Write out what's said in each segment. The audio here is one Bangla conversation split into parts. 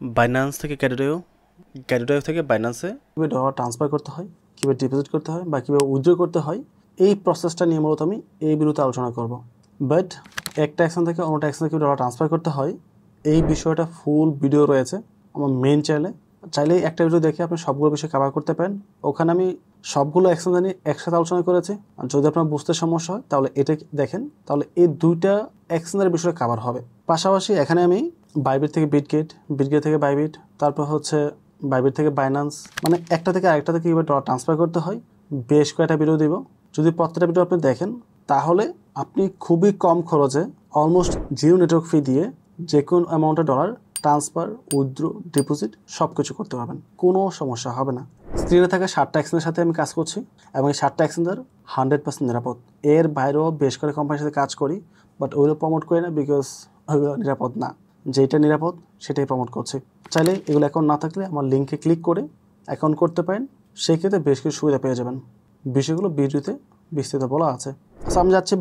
বাইন্যান্স থেকে ক্যাডোডাইও, ক্যাডোডাইও থেকে বাইন্যান্সে কীভাবে ডলার ট্রান্সফার করতে হয়, কীভাবে ডিপোজিট করতে হয় বা কীভাবে উইথড্র করতে হয়, এই প্রসেসটা নিয়ে মূলত আমি এই ভিডিওতে আলোচনা করব। বাট একটা অ্যাকশন থেকে অন্যটা অ্যাকশনে কীভাবে ডলার ট্রান্সফার করতে হয় এই বিষয়টা ফুল ভিডিও রয়েছে আমার মেইন চ্যানেলে। চাইলেই একটা ভিডিও দেখে আপনি সবগুলো বিষয় কভার করতে পারেন। ওখানে আমি সবগুলো অ্যাকশন নিয়ে একসাথে আলোচনা করেছি। আর যদি আপনার বুঝতে সমস্যা হয় তাহলে এটা দেখেন, তাহলে এই দুইটা অ্যাকশনের বিষয়ে কভার হবে। পাশাপাশি এখানে আমি বাইবিট থেকে বিটগেট, বিটগেট থেকে বাইবিট, তারপর হচ্ছে বাইবিট থেকে বাইন্যান্স, মানে একটা থেকে আরেকটা থেকে কীভাবে ডলার ট্রান্সফার করতে হয় বেশ কয়েকটা ভিডিও দিব। যদি প্রত্যেকটা ভিডিও আপনি দেখেন তাহলে আপনি খুবই কম খরচে অলমোস্ট জিরো নেটওয়ার্ক ফি দিয়ে যে কোনো অ্যামাউন্টের ডলার ট্রান্সফার, উইথড্র, ডিপোজিট সব কিছু করতে পারবেন, কোনো সমস্যা হবে না। স্ক্রিনে থাকা 7টা অ্যাকশনের সাথে আমি কাজ করছি এবং এই 7টা অ্যাকশনের 100% নিরাপদ। এর বাইরেও বেশ করে কোম্পানির সাথে কাজ করি, বাট ওইগুলো প্রমোট করি না বিকজ ওইগুলো নিরাপদ না। যেটা নিরাপদ সেটাই প্রমোট করছি। চাইলে এগুলো অ্যাকাউন্ট না থাকলে আমার লিঙ্কে ক্লিক করে অ্যাকাউন্ট করতে পারেন, সেই ক্ষেত্রে বেশ কিছু সুবিধা পেয়ে যাবেন। বিষয়গুলো ভিডিওতে বিস্তৃত বলা আছে। আচ্ছা, আমি যাচ্ছি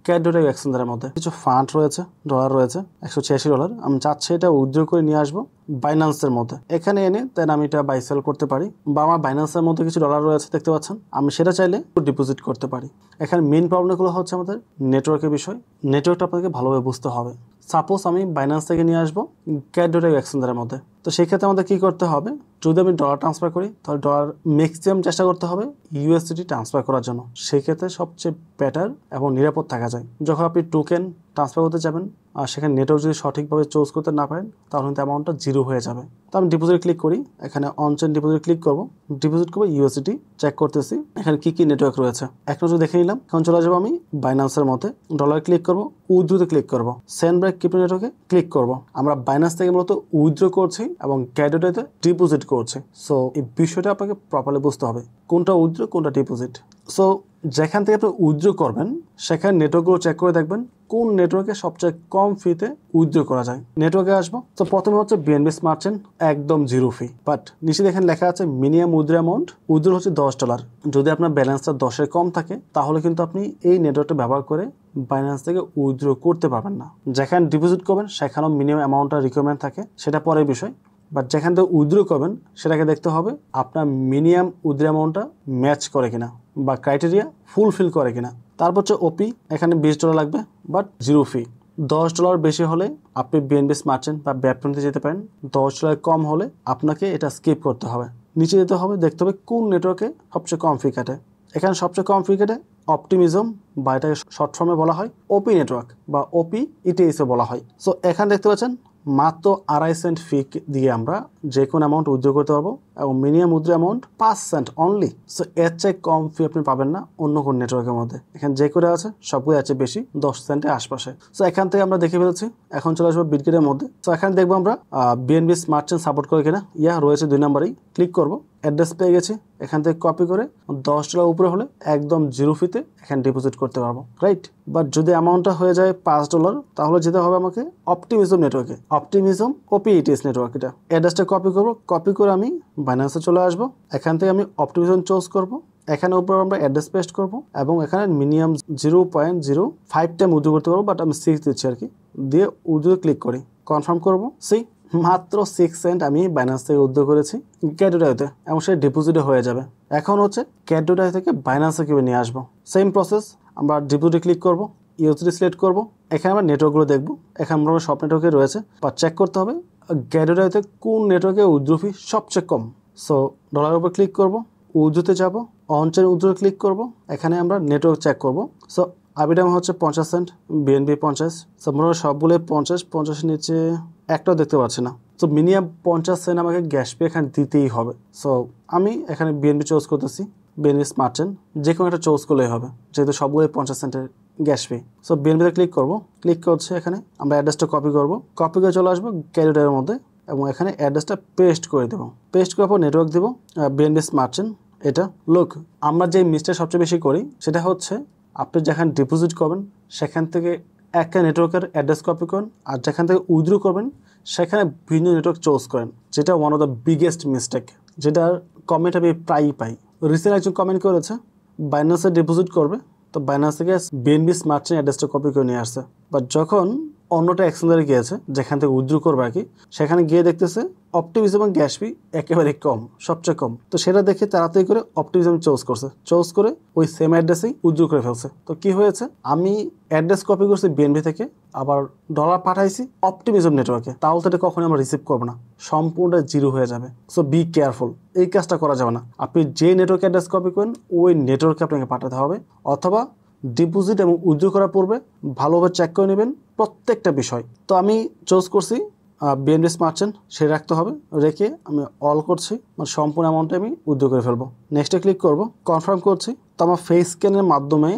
ক্যাডোডাইও অ্যাকশনের মধ্যে। কিছু ফান্ড রয়েছে, ডলার রয়েছে $186। আমি চাচ্ছি এটা উইথড্র করে নিয়ে আসবো বাইন্যান্সের মধ্যে। এখানে এনে দেন আমি এটা বাই সেল করতে পারি, বা আমার বাইন্যান্সের মধ্যে কিছু ডলার রয়েছে দেখতে পাচ্ছেন, আমি সেটা চাইলে ডিপোজিট করতে পারি। এখানে মেইন প্রবলেমগুলো হচ্ছে আমাদের নেটওয়ার্কের বিষয়। নেটওয়ার্কটা আপনাকে ভালোভাবে বুঝতে হবে। সাপোজ আমি বাইন্যান্স থেকে নিয়ে আসবো ক্যাডোডাইও অ্যাকশনের মধ্যে, তো সেই ক্ষেত্রে আমাদের কী করতে হবে, যদি আমি ডলার ট্রান্সফার করি তাহলে ডলার ম্যাক্সিমাম চেষ্টা করতে হবে ইউএসডিটি ট্রান্সফার করার জন্য। সেই ক্ষেত্রে সবচেয়ে বেটার এবং নিরাপদ থাকা যায়। যখন আপনি টোকেন ট্রান্সফার করতে যাবেন আর সেখানে নেটওয়ার্ক যদি সঠিকভাবে চুজ করতে না পারেন তাহলে কিন্তু অ্যামাউন্টটা জিরো হয়ে যাবে। তো আমি ডিপোজিট ক্লিক করি, এখানে অনচেন ডিপোজিট ক্লিক করবো, ডিপোজিট করবো ইউএসডিটি চেক করতেছি এখানে কি কি নেটওয়ার্ক রয়েছে। এক নজর দেখে নিলাম। এখন চলে যাবো আমি বাইন্যান্সের মধ্যে, ডলার ক্লিক করবো, উইথড্রোতে ক্লিক করবো, সেন্ড ব্যাক ক্রিপ্টো নেটওয়ার্কে ক্লিক করবো। আমরা বাইন্যান্স থেকে মূলত উইথড্র করছি এবং ক্যাডোডাইতে ডিপোজিট করছি। সো এই বিষয়টা আপনাকে প্রপারলি বুঝতে হবে কোনটা উইথড্র কোনটা ডিপোজিট। সো যেখান থেকে আপনি উইথড্র করবেন সেখানে নেটওয়ার্কগুলো চেক করে দেখবেন কোন নেটওয়ার্কে সবচেয়ে কম ফিতে উইথড্র করা যায়। নেটওয়ার্কে আসবো, তো প্রথমে হচ্ছে বিএনবি স্মার্ট চেইন, একদম জিরো ফি। বাট নিচে দেখেন লেখা আছে মিনিমাম উইথড্র অ্যামাউন্ট, উইথড্র হচ্ছে $10। যদি আপনার ব্যালেন্সটা 10-এর কম থাকে তাহলে কিন্তু আপনি এই নেটওয়ার্কটা ব্যবহার করে বাইন্যান্স থেকে উইথড্র করতে পারবেন না। যেখানে ডিপোজিট করবেন সেখানেও মিনিমাম অ্যামাউন্টটা রিকোয়ারমেন্ট থাকে, সেটা পরের বিষয়। বাট যেখান থেকে উইথড্র করবেন সেটাকে দেখতে হবে আপনার মিনিমাম উইথড্র অ্যামাউন্টটা ম্যাচ করে কিনা বা ক্রাইটেরিয়া ফুলফিল করে কিনা। তারপর হচ্ছে ওপি, এখানে $20 লাগবে বাট জিরো ফি। $10 বেশি হলে আপনি বিএনবি স্মার্ট চেইন বা ব্যাপটনতে যেতে পারেন। $10 কম হলে আপনাকে এটা স্কিপ করতে হবে। নিচে যেতে হবে, দেখতে হবে কোন নেটওয়ার্কে সবচেয়ে কম ফি কাটে। এখানে সবচেয়ে কম ফি কাটে অপটিমিজম, বা এটাকে শর্ট ফর্মে বলা হয় ওপি নেটওয়ার্ক বা ওপি ইটিএসও বলা হয়। সো এখানে দেখতে পাচ্ছেন মাত্র 2.5 সেন্ট ফি দিয়ে আমরা যে কোনো অ্যামাউন্ট উইথড্র করতে পারবো এবং minimum withdraw amount 5 cent only. So এর চেয়ে কম ফি আপনি পাবেন না অন্য কোন নেটওয়ার্কের মধ্যে। এখানে যে করে আছে সবগুলো এর চেয়ে বেশি, 10 সেন্টের আশপাশে। সো এখান থেকে আমরা দেখে ফেলছি। এখন চলে আসবো বিটগেটের মধ্যে। সো এখানে দেখবো আমরা বিএনবি স্মার্ট চেইন সাপোর্ট করে কিনা। রয়েছে 2 নম্বরেই, ক্লিক করবো, অ্যাড্রেস পেয়ে গেছি। এখান থেকে কপি করে $10 উপরে হলে একদম জিরো ফিতে এখানে ডিপোজিট করতে পারবো, রাইট। বাট যদি অ্যামাউন্টটা হয়ে যায় $5 তাহলে যেতে হবে আমাকে অপটিমিজম নেটওয়ার্কে, অপটিমিজম ওপি ইটিএস নেটওয়ার্ক। এটা অ্যাড্রেসটা কপি করবো, কপি করে আমি বাইন্যান্সে চলে আসবো। এখান থেকে আমি অপটিমিজম চুজ করবো, এখানে উপর আমরা অ্যাড্রেস পেস্ট করবো এবং এখানে মিনিমাম 0.05 টাইম উইথড্র করতে পারবো, বাট আমি 6 দিচ্ছি আর কি, দিয়ে উইথড্র ক্লিক করি, কনফার্ম করবো। মাত্র 6 সেন্ট আমি বাইন্যান্স থেকে উইথড্র করেছি ক্যাডোডাইতে এবং সেটা ডিপোজিটে হয়ে যাবে। এখন হচ্ছে ক্যাডোডাই থেকে বাইন্যান্সে কিভাবে নিয়ে আসবো, সেম প্রসেস। আমরা ডিপোজিটে ক্লিক করবো, ইউএসডি সিলেক্ট করবো, এখানে আমরা নেটওয়ার্কগুলো দেখবো। এখানে আমরা সব নেটওয়ার্কে রয়েছে, বা চেক করতে হবে ক্যাডোডাইতে কোন নেটওয়ার্কে উইথড্র ফি সবচেয়ে কম। সো ডলারের উপর ক্লিক করবো, উইথড্রোতে যাবো, অনচেন উইথড্র ক্লিক করবো, এখানে আমরা নেটওয়ার্ক চেক করবো। সো আবিডাম হচ্ছে 50 সেন্ট, বিএনবি 50। সো আমরা সবগুলো 50 নিচে একটাও দেখতে পাচ্ছি না। তো মিনিমাম 50 সেন্ট আমাকে গ্যাস পে এখানে দিতেই হবে। সো আমি এখানে বিএনবি চুজ করতেছি, বিএনবি স্মার্ট চেইন, যে কোনো একটা চুজ করলেই হবে যেহেতু সবগুলো 50 সেন্টের গ্যাস পে। সো বিএনবিতে ক্লিক করবো, ক্লিক করছে, এখানে আমরা অ্যাড্রেসটা কপি করবো, কপি করে চলে আসবো ক্যাডোডাইয়ের মধ্যে এবং এখানে অ্যাড্রেসটা পেস্ট করে দেবো। পেস্ট করার পর নেটওয়ার্ক দেবো বিএনবি স্মার্ট চেইন। এটা লোক আমরা যে মিসটা সবচেয়ে বেশি করি সেটা হচ্ছে আপনি যেখানে ডিপোজিট করবেন সেখান থেকে একটা নেটওয়ার্কের অ্যাড্রেস কপি করেন, আর যেখান থেকে উইথড্র করবেন সেখানে ভিন্ন নেটওয়ার্ক চুজ করেন, যেটা one of the biggest mistake, যেটার কমেন্ট আমি প্রায়ই পাই। রিসেন্ট একজন কমেন্ট করেছে বাইন্যান্সে ডিপোজিট করবে, তো বাইন্যান্স থেকে বিএনবি স্মার্ট চেইন অ্যাড্রেসটা কপি করে নিয়ে আসছে, বাট যখন অন্যটা এক্সচেঞ্জারে গিয়েছে যেখান থেকে উইথড্র করবে আর কি, সেখানে গিয়ে দেখতেছে অপটিমিজম এবং গ্যাস ফি একেবারে কম, সবচেয়ে কম। তো সেটা দেখে তাড়াতাড়ি করে অপটিমিজম চুজ করে ওই সেম অ্যাড্রেসেই উইথড্র করে ফেলছে। তো কি হয়েছে, আমি অ্যাড্রেস কপি করছি বিএনবি থেকে, আবার ডলার পাঠাইছি অপটিমিজম নেটওয়ার্কে, তাহলে তো এটা কখনোই আমরা রিসিভ করবো না, সম্পূর্ণ জিরো হয়ে যাবে। সো বি কেয়ারফুল, এই কাজটা করা যাবে না। আপনি যে নেটওয়ার্ক অ্যাড্রেস কপি করেন ওই নেটওয়ার্কে আপনাকে পাঠাতে হবে, অথবা ডিপোজিট এবং উইথড্র করার পূর্বে ভালোভাবে চেক করে নেবেন প্রত্যেকটা বিষয়। তো আমি চুজ করছি বিএনবি স্মার্ট চেইন, সে রাখতে হবে, রেখে আমি অল করছি, মানে সম্পূর্ণ অ্যামাউন্টে আমি উইথড্র করে ফেলবো। নেক্সটে ক্লিক করব, কনফার্ম করছি। তো আমার ফেস স্ক্যানের মাধ্যমে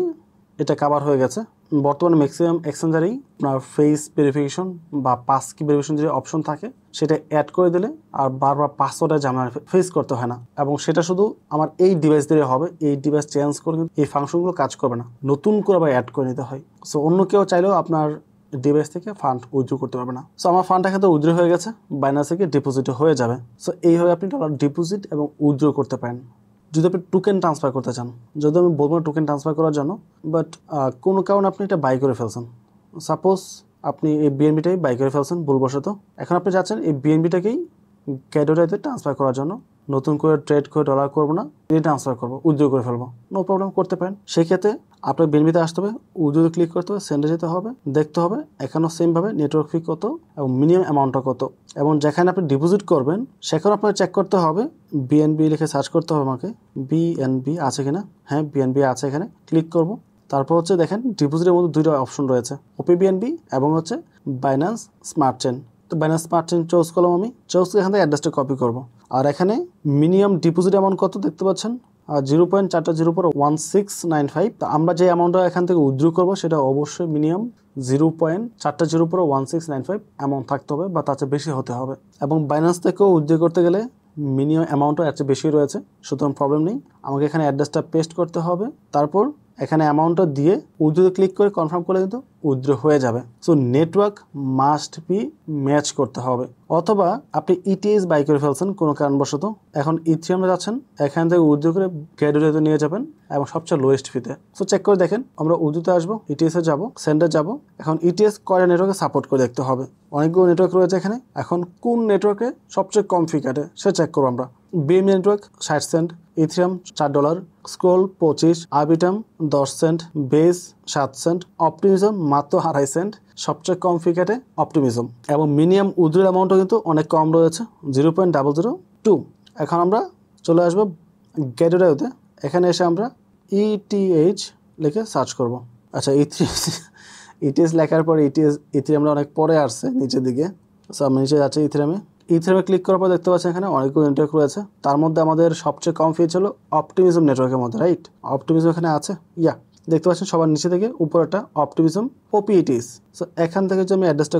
এটা কভার হয়ে গেছে। বর্তমানে ম্যাক্সিমাম এক্সচেঞ্জারেই আপনার ফেস ভেরিফিকেশন বা পাস কি ভেরিফিকেশন যে অপশন থাকে সেটা অ্যাড করে দিলে আর বারবার পাসওয়ার্ডের ঝামেলা ফেস করতে হয় না, এবং সেটা শুধু আমার এই ডিভাইস দিয়ে হবে। এই ডিভাইস চেঞ্জ করে কিন্তু এই ফাংশনগুলো কাজ করবে না, নতুন করে আবার অ্যাড করে নিতে হয়। সো অন্য কেউ চাইলেও আপনার ডিভাইস থেকে ফান্ড উইথড্র করতে পারবে না। সো আমার ফান্ডটা কিন্তু উইথড্র হয়ে গেছে, বাইনান্স থেকে ডিপোজিট হয়ে যাবে। সো এইভাবে আপনি ডলার ডিপোজিট এবং উইথড্র করতে পারেন। যদি আপনি টোকেন ট্রান্সফার করতে চান, যদি আমি বলবো টোকেন ট্রান্সফার করার জন্য, বাট কোনো কারণে আপনি এটা বাই করে ফেলছেন, সাপোজ আপনি এই বিএনবিটাই বাই করে ফেলছেন ভুলবশত, এখন আপনি চাচ্ছেন এই বিএনবিটাকেই ক্যাডোরাইতে ট্রান্সফার করার জন্য, নতুন করে ট্রেড করে ডলার করবো না, ট্রান্সফার করবো, উইথড্র করে ফেলবো, নো প্রবলেম, করতে পারেন। সেক্ষেত্রে আপনার বিএনবিতে আসতে হবে, উইথড্রোতে ক্লিক করতে হবে, সেন্ডে যেতে হবে, দেখতে হবে এখানেও সেমভাবে নেটওয়ার্ক ফি কত এবং মিনিমাম অ্যামাউন্টটা কত, এবং যেখানে আপনি ডিপোজিট করবেন সেখানে আপনার চেক করতে হবে, বিএনবি লিখে সার্চ করতে হবে আমাকে, বিএনবি আছে কিনা, হ্যাঁ বিএনবি আছে, এখানে ক্লিক করব। তারপর হচ্ছে দেখেন ডিপোজিটের মধ্যে দুইটা অপশন রয়েছে, ওপি বিএনবি এবং হচ্ছে বাইন্যান্স স্মার্ট চেইন। তো বাইন্যান্স স্মার্ট চেইন চুজ করলাম আমি, চুজ করে এখান থেকে অ্যাড্রেসটা কপি করব। আর এখানে মিনিমাম ডিপোজিট অ্যামাউন্ট কত দেখতে পাচ্ছেন, 0.4041695। তো আমরা যে অ্যামাউন্টটা এখান থেকে উইথড্র করবো সেটা অবশ্যই মিনিমাম 0.4041695 অ্যামাউন্ট থাকতে হবে, বা তার চেয়ে বেশি হতে হবে। এবং বাইন্যান্স থেকেও উইথড্র করতে গেলে মিনিমাম অ্যামাউন্টও এর চেয়ে বেশি রয়েছে, সুতরাং প্রবলেম নেই। আমাকে এখানে অ্যাড্রেসটা পেস্ট করতে হবে, তারপর এখানে অ্যামাউন্টটা দিয়ে উইথড্রোতে ক্লিক করে কনফার্ম করলে কিন্তু উইথড্র হয়ে যাবে। So network must be match করতে হবে, অথবা আপনি ইটিএস বাই করে ফেলছেন কোনো কারণবশত, এখন ইথিরিয়ামে যাচ্ছেন, এখান থেকে উইথড্র করে ক্যাডোরাইতে নিয়ে যাবেন এবং সবচেয়ে লোয়েস্ট ফিতে। সো চেক করে দেখেন, আমরা উইথড্রোতে আসবো, ইটিএসে যাব, সেন্ডে যাব। এখন ইটিএস কয়টা নেটওয়ার্কে সাপোর্ট করে দেখতে হবে, অনেকগুলো নেটওয়ার্ক রয়েছে এখানে। এখন কোন নেটওয়ার্কে সবচেয়ে কম ফি কাটে সে চেক করবো আমরা। BNB network 60 cent, Ethereum $4, Scroll 25, Arbitrum 10 cent, Base 7 cent, Optimism মাত্র 2.5 সেন্ট, সবচেয়ে কম ফি কাটে অপটিমিজম, এবং মিনিমাম উইথড্রোর অ্যামাউন্টও কিন্তু অনেক কম রয়েছে, 0.002। এখন আমরা চলে আসবো গেটওয়েতে, এখানে এসে আমরা ইটিএইচ লিখে সার্চ করব। আচ্ছা ইটিএস লেখার পর ইথিরিয়ামটা অনেক পরে আসছে নিচের দিকে, সো আমি নিচে যাচ্ছি ইথিরিয়ামে ক্লিক করার পর দেখতে পাচ্ছেন এখানে অনেকগুলো নেটওয়ার্ক রয়েছে, তার মধ্যে আমাদের সবচেয়ে কম ফি ছিল অপটিমিজম নেটওয়ার্কের মধ্যে, রাইট? অপটিমিজম এখানে আছে, দেখতে পাচ্ছেন সবার নিচে থেকে উপরেটা অপটিমিজম ওপিইটিস। সো এখান থেকে যে আমি অ্যাড্রেসটা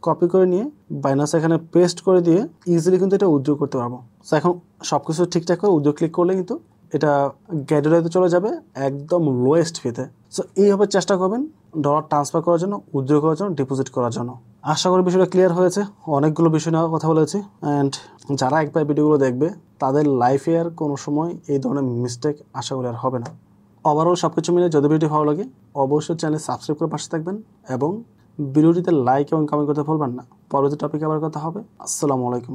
কপি করে নিয়ে বাইনান্স এখানে পেস্ট করে দিয়ে ইজিলি কিন্তু এটা উইথড্র করতে পারবো। সো এখন সব কিছু ঠিকঠাক করে উইথড্র ক্লিক করলে কিন্তু এটা গেটওয়েতে চলে যাবে একদম লোয়েস্ট ফিতে। সো এইভাবে চেষ্টা করবেন ডলার ট্রান্সফার করার জন্য, উইথড্র করার জন্য, ডিপোজিট করার জন্য। আশা করি বিষয়টা ক্লিয়ার হয়েছে, অনেকগুলো বিষয় নিয়ে কথা বলেছি, অ্যান্ড যারা একবার ভিডিওগুলো দেখবে তাদের লাইফে আর কোনো সময় এই ধরনের মিস্টেক আশা করি আর হবে না। ওভারঅল সব কিছু মিলে যদি ভিডিও ভালো লাগে অবশ্যই চ্যানেল সাবস্ক্রাইব করে পাশে থাকবেন, এবং ভিডিওটিতে লাইক এবং কমেন্ট করতে ভুলবেন না। পরবর্তী টপিকে আবার কথা হবে। আসসালামু আলাইকুম।